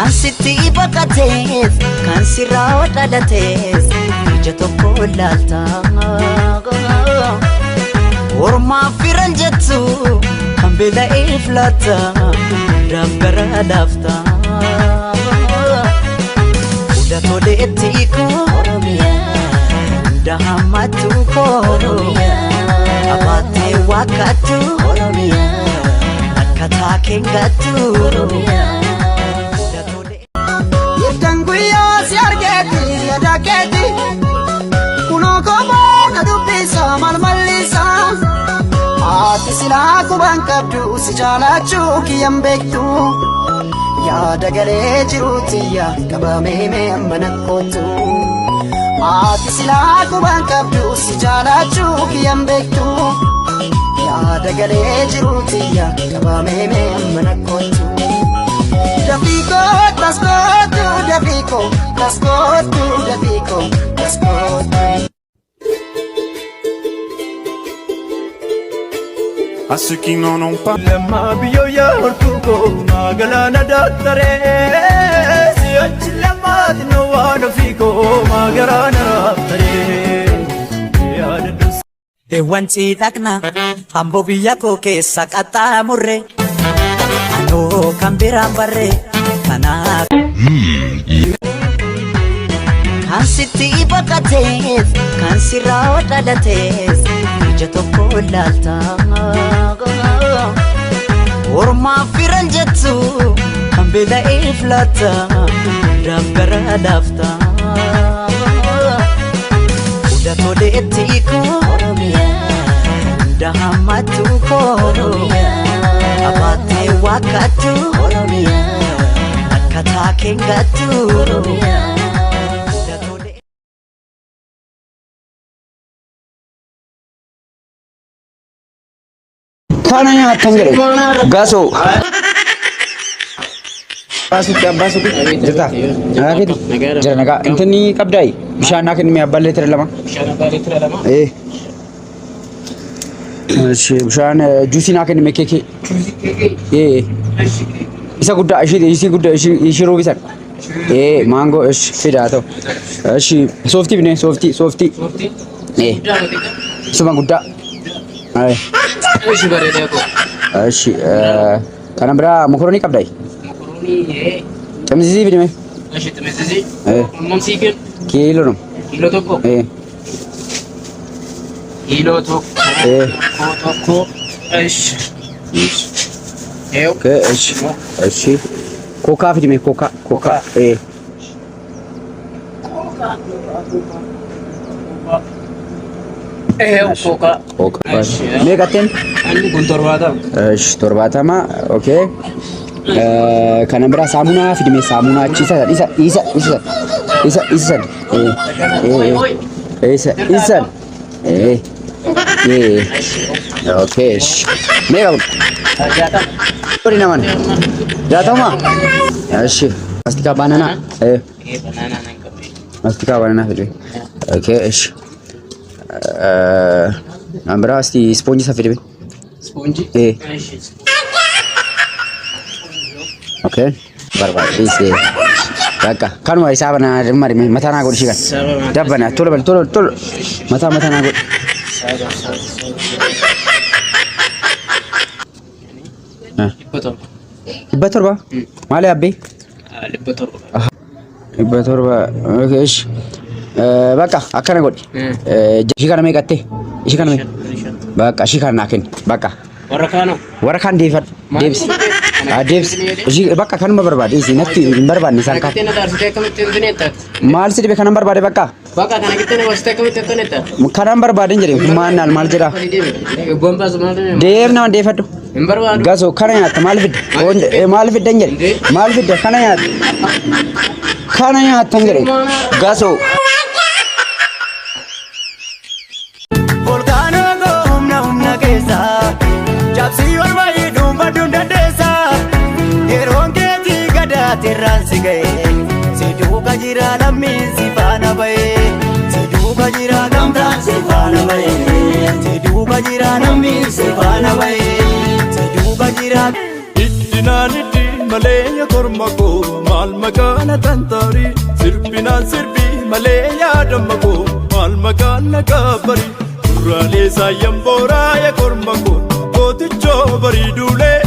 Sitti baqatees kan sirraa dhalatees ija tokko laalta ormaaf firan jettu kan beela'eef laata dabbara laafta hunda toleetti koo hunda hammatu koo abaatee wakkattu akkataa keengattu si argeti yada keti kuno komo kadubisa malmalisa ati sila kuban kabdu si jalachu kiyam bektu yada gale jirutiya kabame me amanakotu ati sila kuban kabdu si jalachu kiyam bektu yada gale jirutiya kabame me amanakotu Dafico, let's go to Dafico, let's go to Dafico, let's go. À ceux qui n'en ont pas. Lama biyoya ortuko magalana dattare si lama no wano fiko magarana dattare Wanti takna ambo biya ko keessa qaxxaamurre anoo kan biraan barre kanaaf kan sitti baqatees kan sirraa dhalatees ija tokko laalta ormaaf firan jettu kan beela'eef laata dabbara laafta hunda toleetti koo hunda hammatu koo abaatee wakkattu akkataa keengattu Kana nyaatan jedhe gasoo baasutti jirta nagaafiti jira nagaa intini qabdaay bishaan naa kennime abbaan leetira lama bishaan juusii naa kennime keekee isa guddaa ishii guddaa ishii roobisan maangoo fidaa ta'u sooftii bine sooftii isuma guddaa Ishi bare deko. Ishi kana bira makaroni qabdai. Makaroni Tamzizi bidime. Ishi tamzizi. Mamsikin. Kilo no. Kilo tokko. Kilo tokko. Tokko. Ishi. Okay, ishi. Coca bidime coca. Coca. Coca. Coca. Megaten. Ani kun torbaatama. Torbaatama. Okay. Kana bira saamuna fidime saamuna isa. Okay. Mega. Pori naman. Jatama. Ishi. Mastika banana. Banana nang kape. Mastika banana fidime. Okay. Ishi. Ambra sti sponji safiri. Sponji? Okay. Barbar. Isi. Kaka. Kan mau isaba na mari mata na godi shigan. Dabbana tolo mata na godi. Ibbatorba. Mali abbi? Ibbatorba. Okay. Ish. Baka akkana godhi ishii kana meeqatte ishii kana baka ishii kana naaken baka warra kaan deebisi ishii baka kanuma barbaade ishii natti hin barbaadne isaan kaan maal si dhibe kanan barbaade baka kanan barbaade jedhe maannaal maal jedha deemna deeffadhu gasoo kana nyaatta maal fiddan jedhe maal fidda kana nyaattan jedhe gasoo Terransi gaye siduka jira lammi sifana baye siduka jira gamta sifana baye siduka jira lammi sifana baye siduka jira Iddinaan iddi malenya korma ko maal makaana tantaari sirbinaan sirbii malee yaadamma koo maal makaana gabbari duraalee saayyan booraa ya korma koo gootichoo barii duulee